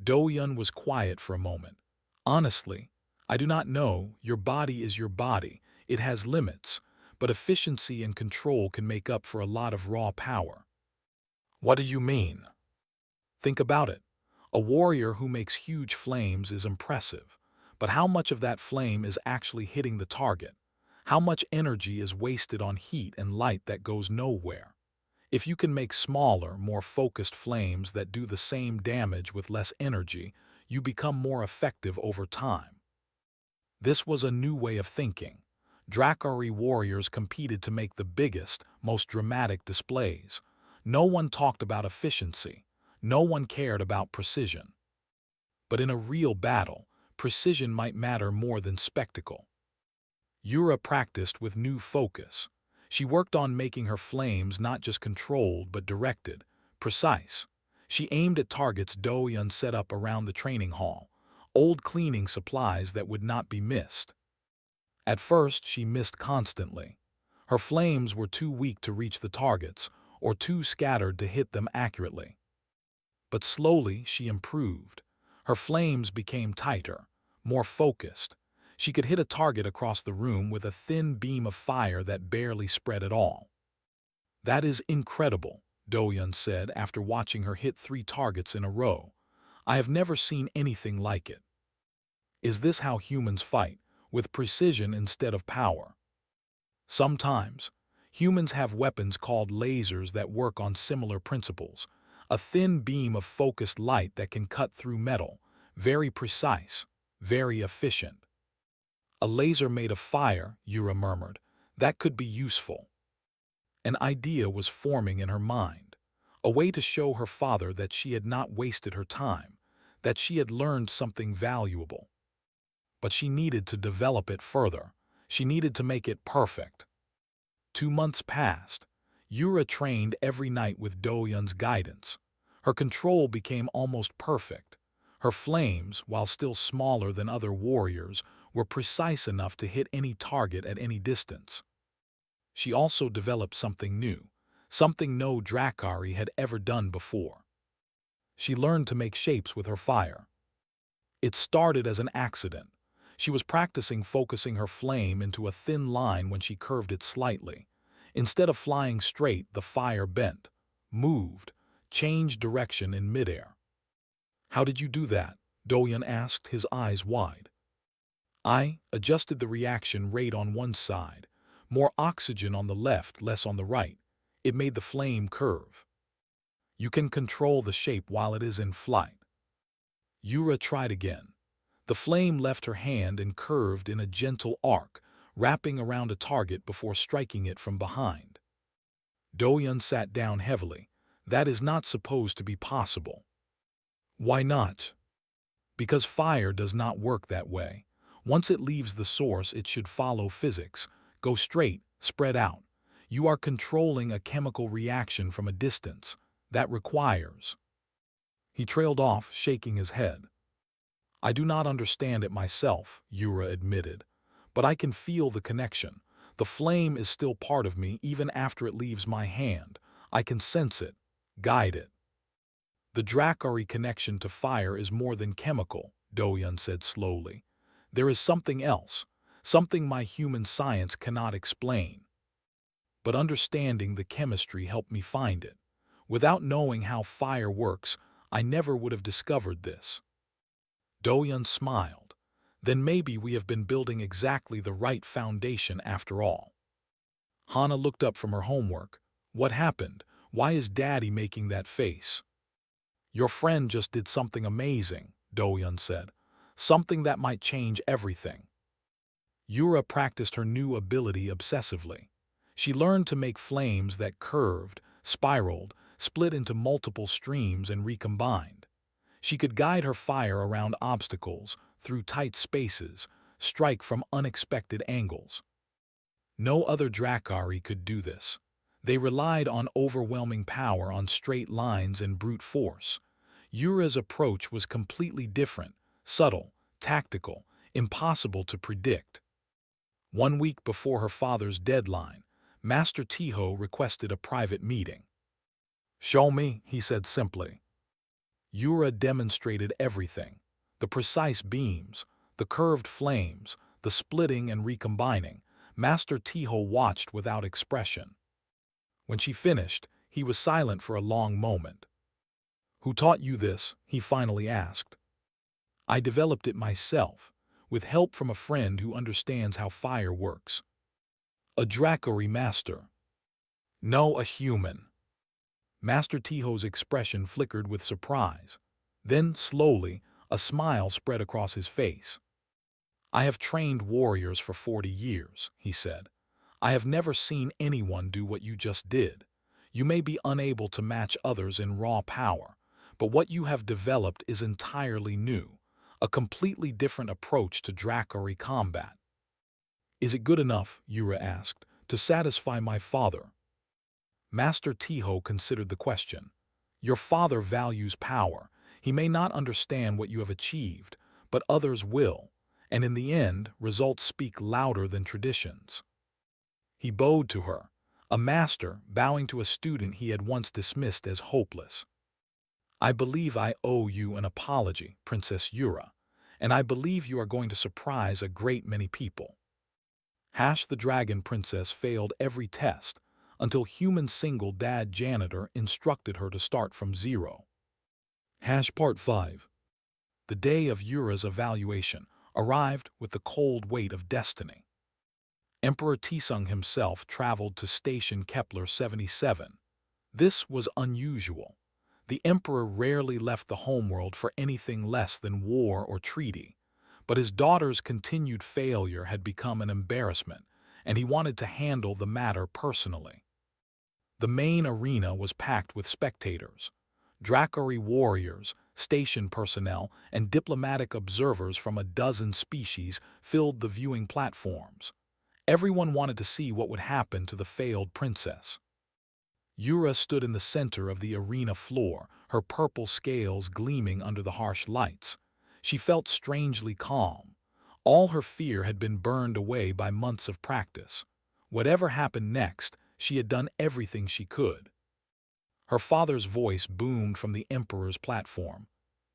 Speaker 1: Doyun was quiet for a moment. "Honestly, I do not know. Your body is your body. It has limits. but efficiency and control can make up for a lot of raw power. What do you mean? Think about it. A warrior who makes huge flames is impressive, but how much of that flame is actually hitting the target? How much energy is wasted on heat and light that goes nowhere? If you can make smaller, more focused flames that do the same damage with less energy, you become more effective over time. This was a new way of thinking. Drakari warriors competed to make the biggest, most dramatic displays. No one talked about efficiency. No one cared about precision. But in a real battle, precision might matter more than spectacle. Yura practiced with new focus. She worked on making her flames not just controlled but directed, precise. She aimed at targets Doyun set up around the training hall, old cleaning supplies that would not be missed. At first, she missed constantly. Her flames were too weak to reach the targets, or too scattered to hit them accurately. But slowly, she improved. Her flames became tighter, more focused. She could hit a target across the room with a thin beam of fire that barely spread at all. "That is incredible," Doyun said after watching her hit 3 targets in a row. "I have never seen anything like it." Is this how humans fight, with precision instead of power? Sometimes. Humans have weapons called lasers that work on similar principles. A thin beam of focused light that can cut through metal. Very precise, very efficient. "A laser made of fire," Yura murmured. "That could be useful." An idea was forming in her mind. A way to show her father that she had not wasted her time, that she had learned something valuable. But she needed to develop it further. She needed to make it perfect. 2 months passed. Yura trained every night with Doyun's guidance. Her control became almost perfect. Her flames, while still smaller than other warriors, were precise enough to hit any target at any distance. She also developed something new, something no Drakari had ever done before. She learned to make shapes with her fire. It started as an accident. She was practicing focusing her flame into a thin line when she curved it slightly. Instead of flying straight, the fire bent, moved, changed direction in midair. "How did you do that?" Doyun asked, his eyes wide. "I adjusted the reaction rate on one side. More oxygen on the left, less on the right. It made the flame curve." "You can control the shape while it is in flight." Yura tried again. The flame left her hand and curved in a gentle arc, wrapping around a target before striking it from behind. Doyun sat down heavily. "That is not supposed to be possible." "Why not?" "Because fire does not work that way. Once it leaves the source, it should follow physics. Go straight, spread out. You are controlling a chemical reaction from a distance. That requires—" He trailed off, shaking his head. "I do not understand it myself," Yura admitted. "But I can feel the connection. The flame is still part of me even after it leaves my hand. I can sense it, guide it." "The Drakari connection to fire is more than chemical," Doyun said slowly. "There is something else, something my human science cannot explain. But understanding the chemistry helped me find it. Without knowing how fire works, I never would have discovered this." Doyun smiled. "Then maybe we have been building exactly the right foundation after all." Hana looked up from her homework. "What happened? Why is Daddy making that face?" "Your friend just did something amazing," Doyun said. "Something that might change everything." Yura practiced her new ability obsessively. She learned to make flames that curved, spiraled, split into multiple streams and recombined. She could guide her fire around obstacles, through tight spaces, strike from unexpected angles. No other Drakari could do this. They relied on overwhelming power on straight lines and brute force. Yura's approach was completely different, subtle, tactical, impossible to predict. 1 week before her father's deadline, Master Tiho requested a private meeting. "Show me," he said simply. Yura demonstrated everything: the precise beams, the curved flames, the splitting and recombining, Master Tiho watched without expression. When she finished, he was silent for a long moment. "Who taught you this?" he finally asked. "I developed it myself, with help from a friend who understands how fire works." "A Dracari master?" "No, a human." Master Tiho's expression flickered with surprise. Then, slowly, a smile spread across his face. "I have trained warriors for 40 years," he said. "I have never seen anyone do what you just did. You may be unable to match others in raw power, but what you have developed is entirely new, a completely different approach to Dracari combat." "Is it good enough," Yura asked, "to satisfy my father?" Master Tiho considered the question. "Your father values power. He may not understand what you have achieved, but others will, and in the end, results speak louder than traditions." He bowed to her, a master bowing to a student he had once dismissed as hopeless. "I believe I owe you an apology, Princess Yura, and I believe you are going to surprise a great many people." The Dragon Princess failed every test, until human single dad janitor instructed her to start from zero. Part 5. The day of Yura's evaluation arrived with the cold weight of destiny. Emperor Tisung himself traveled to Station Kepler 77. This was unusual. The emperor rarely left the homeworld for anything less than war or treaty, but his daughter's continued failure had become an embarrassment, and he wanted to handle the matter personally. The main arena was packed with spectators. Dracari warriors, station personnel, and diplomatic observers from a dozen species filled the viewing platforms. Everyone wanted to see what would happen to the failed princess. Yura stood in the center of the arena floor, her purple scales gleaming under the harsh lights. She felt strangely calm. All her fear had been burned away by months of practice. Whatever happened next, she had done everything she could. Her father's voice boomed from the emperor's platform.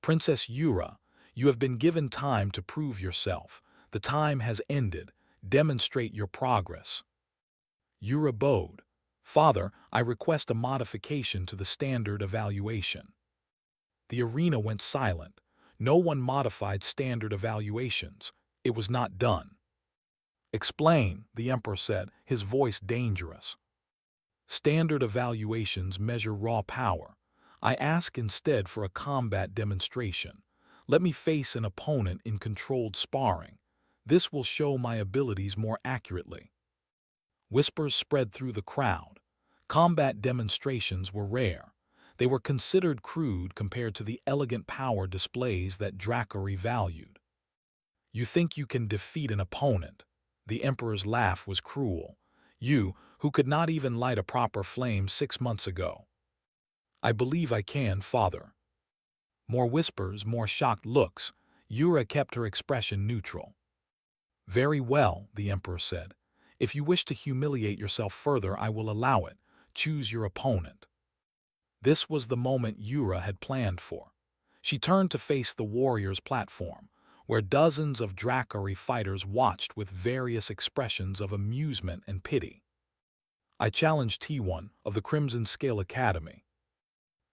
Speaker 1: "Princess Yura, you have been given time to prove yourself. The time has ended. Demonstrate your progress." Yura bowed. "Father, I request a modification to the standard evaluation." The arena went silent. No one modified standard evaluations. It was not done. "Explain," the emperor said, his voice dangerous. "Standard evaluations measure raw power. I ask instead for a combat demonstration. Let me face an opponent in controlled sparring. This will show my abilities more accurately." Whispers spread through the crowd. Combat demonstrations were rare. They were considered crude compared to the elegant power displays that Dracari valued. "You think you can defeat an opponent?" The emperor's laugh was cruel. "You, who could not even light a proper flame 6 months ago." "I believe I can, father." More whispers, more shocked looks. Yura kept her expression neutral. "Very well," the emperor said. "If you wish to humiliate yourself further, I will allow it. Choose your opponent." This was the moment Yura had planned for. She turned to face the warrior's platform, where dozens of Dracari fighters watched with various expressions of amusement and pity. "I challenge T1 of the Crimson Scale Academy."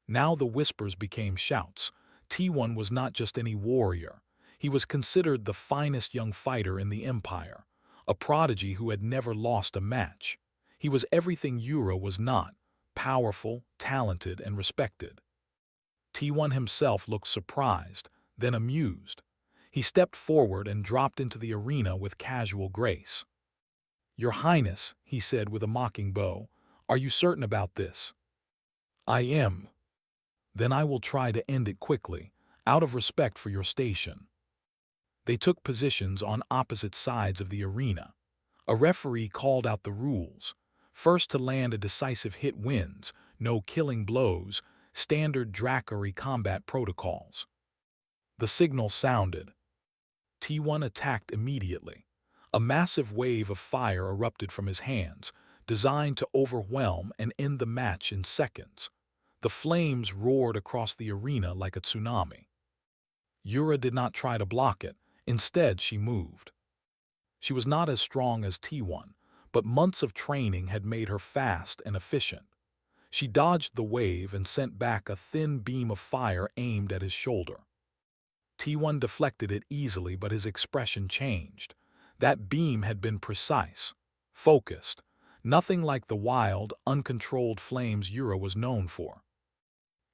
Speaker 1: Now the whispers became shouts. T1 was not just any warrior. He was considered the finest young fighter in the Empire, a prodigy who had never lost a match. He was everything Yura was not: powerful, talented, and respected. T1 himself looked surprised, then amused. He stepped forward and dropped into the arena with casual grace. "Your Highness," he said with a mocking bow, "are you certain about this?" "I am." "Then I will try to end it quickly, out of respect for your station." They took positions on opposite sides of the arena. A referee called out the rules. First to land a decisive hit wins, no killing blows, standard Dracari combat protocols. The signal sounded. T1 attacked immediately. A massive wave of fire erupted from his hands, designed to overwhelm and end the match in seconds. The flames roared across the arena like a tsunami. Yura did not try to block it. Instead, she moved. She was not as strong as T1, but months of training had made her fast and efficient. She dodged the wave and sent back a thin beam of fire aimed at his shoulder. T1 deflected it easily, but his expression changed. That beam had been precise, focused, nothing like the wild, uncontrolled flames Yura was known for.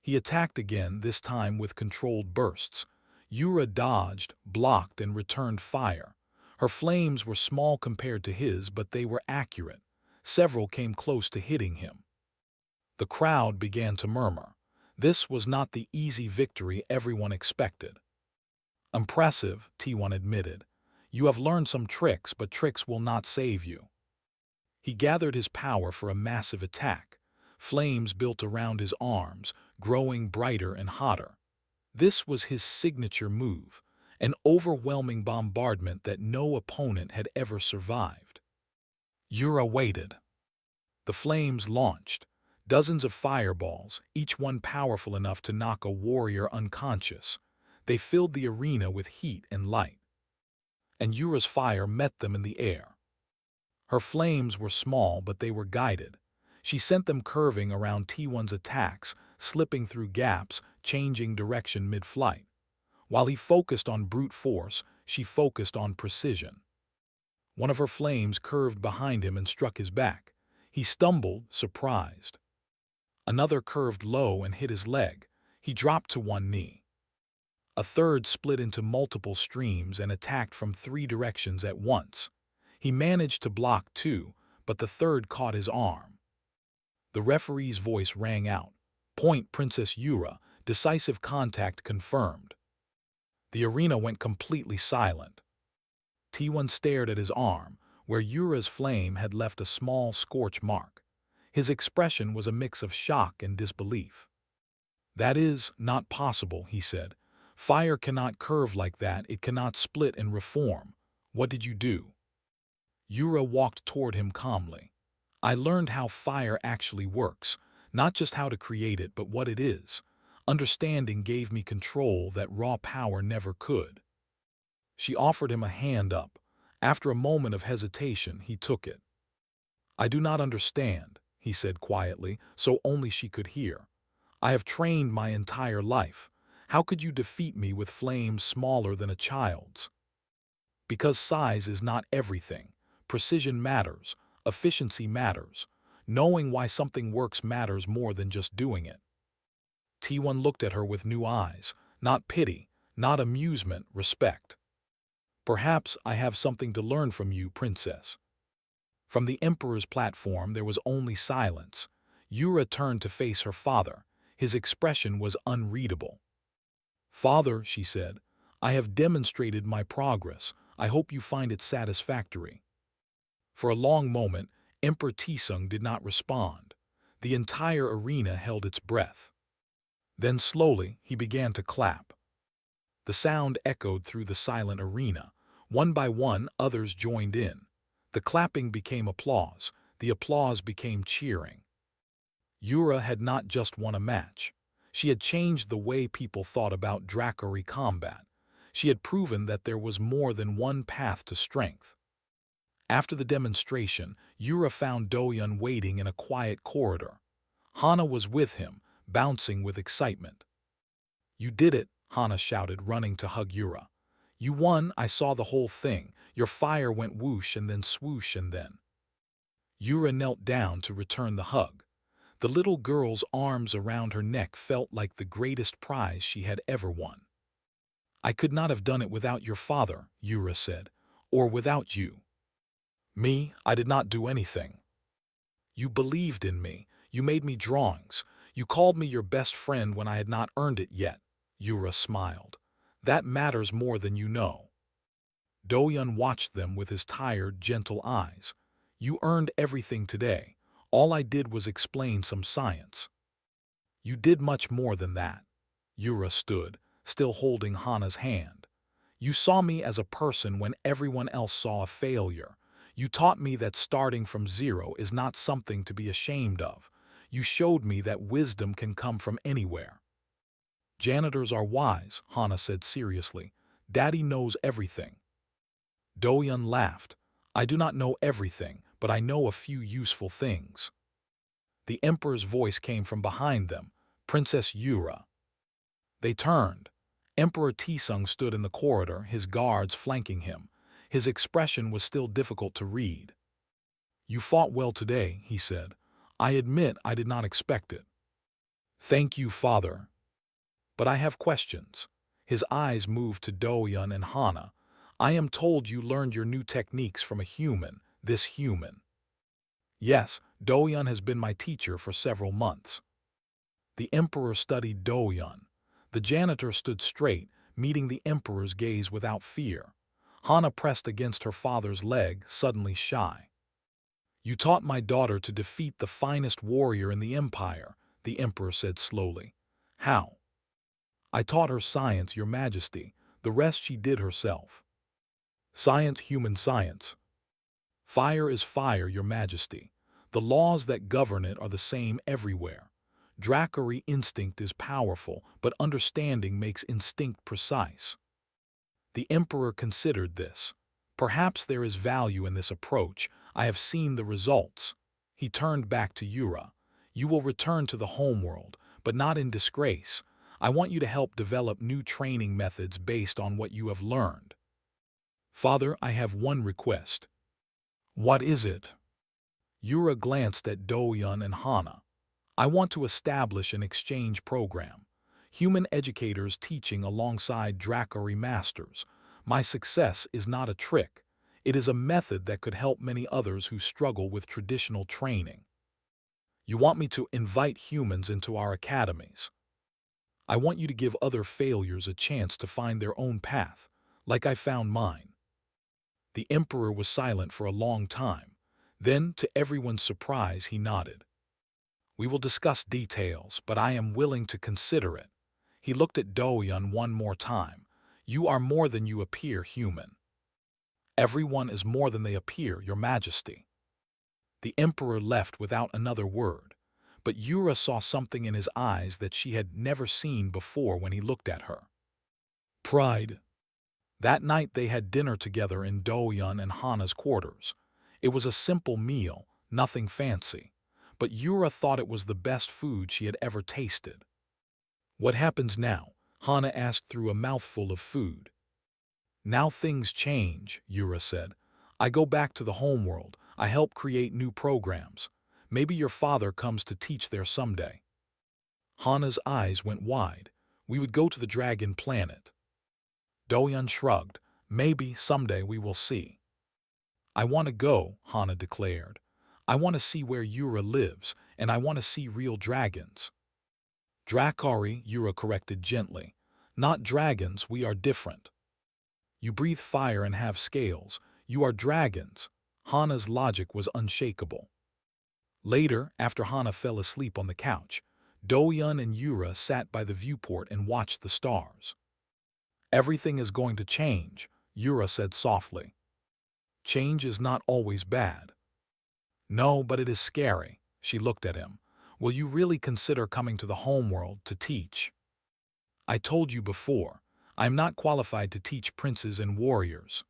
Speaker 1: He attacked again, this time with controlled bursts. Yura dodged, blocked, and returned fire. Her flames were small compared to his, but they were accurate. Several came close to hitting him. The crowd began to murmur. This was not the easy victory everyone expected. "Impressive," T1 admitted. "You have learned some tricks, but tricks will not save you." He gathered his power for a massive attack. Flames built around his arms, growing brighter and hotter. This was his signature move, an overwhelming bombardment that no opponent had ever survived. Yura waited. The flames launched, dozens of fireballs, each one powerful enough to knock a warrior unconscious. They filled the arena with heat and light. And Yura's fire met them in the air. Her flames were small, but they were guided. She sent them curving around T1's attacks, slipping through gaps, changing direction mid-flight. While he focused on brute force, she focused on precision. One of her flames curved behind him and struck his back. He stumbled, surprised. Another curved low and hit his leg. He dropped to one knee. A third split into multiple streams and attacked from 3 directions at once. He managed to block 2, but the third caught his arm. The referee's voice rang out. "Point, Princess Yura, decisive contact confirmed." The arena went completely silent. T1 stared at his arm, where Yura's flame had left a small scorch mark. His expression was a mix of shock and disbelief. "That is not possible," he said. "Fire cannot curve like that, it cannot split and reform. What did you do?" Yura walked toward him calmly. "I learned how fire actually works, not just how to create it, but what it is. Understanding gave me control that raw power never could." She offered him a hand up. After a moment of hesitation, he took it. "I do not understand," he said quietly, so only she could hear. "I have trained my entire life. How could you defeat me with flames smaller than a child's?" "Because size is not everything. Precision matters. Efficiency matters. Knowing why something works matters more than just doing it." T1 looked at her with new eyes. Not pity, not amusement, respect. "Perhaps I have something to learn from you, Princess." From the Emperor's platform there was only silence. Yura turned to face her father. His expression was unreadable. "Father," she said, "I have demonstrated my progress. I hope you find it satisfactory." For a long moment, Emperor Tisung did not respond. The entire arena held its breath. Then slowly, he began to clap. The sound echoed through the silent arena. One by one, others joined in. The clapping became applause. The applause became cheering. Yura had not just won a match. She had changed the way people thought about Dracari combat. She had proven that there was more than one path to strength. After the demonstration, Yura found Doyun waiting in a quiet corridor. Hana was with him, bouncing with excitement. "You did it," Hana shouted, running to hug Yura. "You won, I saw the whole thing. Your fire went whoosh and then swoosh and then." Yura knelt down to return the hug. The little girl's arms around her neck felt like the greatest prize she had ever won. "I could not have done it without your father," Yura said, "or without you." "Me, I did not do anything." "You believed in me. You made me drawings. You called me your best friend when I had not earned it yet." Yura smiled. "That matters more than you know." Doyun watched them with his tired, gentle eyes. "You earned everything today. All I did was explain some science." "You did much more than that." Yura stood, still holding Hana's hand. "You saw me as a person when everyone else saw a failure. You taught me that starting from zero is not something to be ashamed of. You showed me that wisdom can come from anywhere." "Janitors are wise," Hana said seriously. "Daddy knows everything." Do-yun laughed. I do not know everything, but I know a few useful things. The emperor's voice came from behind them, Princess Yura. They turned. Emperor Tisung stood in the corridor, his guards flanking him. His expression was still difficult to read. You fought well today, he said. I admit I did not expect it. Thank you, father. But I have questions. His eyes moved to Do-yun and Hana. I am told you learned your new techniques from a human, this human. Yes, Do-yun has been my teacher for several months. The emperor studied Do-yun. The janitor stood straight, meeting the emperor's gaze without fear. Hana pressed against her father's leg, suddenly shy. You taught my daughter to defeat the finest warrior in the empire, the emperor said slowly. How? I taught her science, your majesty. The rest she did herself. Science, human science. Fire is fire, your majesty. The laws that govern it are the same everywhere. Dracari instinct is powerful, but understanding makes instinct precise. The emperor considered this. Perhaps there is value in this approach. I have seen the results. He turned back to Yura. You will return to the homeworld, but not in disgrace. I want you to help develop new training methods based on what you have learned. Father, I have one request. What is it? Yura glanced at Do-yun and Hana. I want to establish an exchange program. Human educators teaching alongside Dracari masters. My success is not a trick. It is a method that could help many others who struggle with traditional training. You want me to invite humans into our academies. I want you to give other failures a chance to find their own path, like I found mine. The emperor was silent for a long time. Then, to everyone's surprise, he nodded. We will discuss details, but I am willing to consider it. He looked at Do-yun one more time. You are more than you appear, human. Everyone is more than they appear, your majesty. The emperor left without another word, but Yura saw something in his eyes that she had never seen before when he looked at her. Pride. That night they had dinner together in Do-yun and Hana's quarters. It was a simple meal, nothing fancy, but Yura thought it was the best food she had ever tasted. What happens now? Hana asked through a mouthful of food. Now things change, Yura said. I go back to the homeworld. I help create new programs. Maybe your father comes to teach there someday. Hana's eyes went wide. We would go to the dragon planet. Do-yun shrugged. Maybe someday we will see. I want to go, Hana declared. I want to see where Yura lives, and I want to see real dragons. Dracari, Yura corrected gently. Not dragons, we are different. You breathe fire and have scales. You are dragons. Hana's logic was unshakable. Later, after Hana fell asleep on the couch, Do-yun and Yura sat by the viewport and watched the stars. Everything is going to change, Yura said softly. Change is not always bad. No, but it is scary. She looked at him. Will you really consider coming to the homeworld to teach? I told you before, I am not qualified to teach princes and warriors.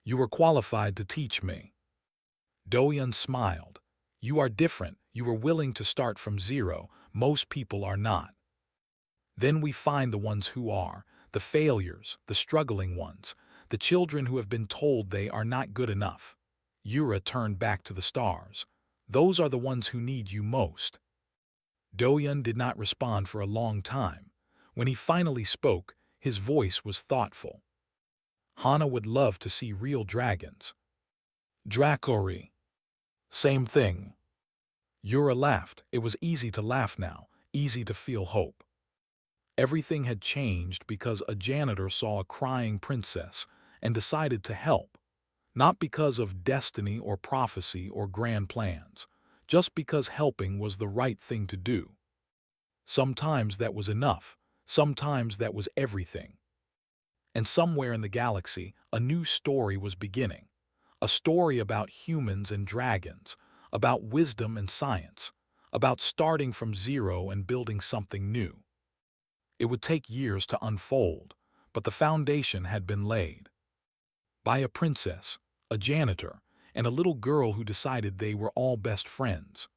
Speaker 1: You are qualified to teach me. Do-yun smiled. You are different. You are willing to start from zero. Most people are not. Then we find the ones who are, the failures, the struggling ones, the children who have been told they are not good enough. Yura turned back to the stars. Those are the ones who need you most. Do-yun did not respond for a long time. When he finally spoke, his voice was thoughtful. Hana would love to see real dragons. Dracari. Same thing. Yura laughed. It was easy to laugh now, easy to feel hope. Everything had changed because a janitor saw a crying princess and decided to help. Not because of destiny or prophecy or grand plans, just because helping was the right thing to do. Sometimes that was enough, sometimes that was everything. And somewhere in the galaxy, a new story was beginning. A story about humans and dragons, about wisdom and science, about starting from zero and building something new. It would take years to unfold, but the foundation had been laid. by a princess, a janitor, and a little girl who decided they were all best friends.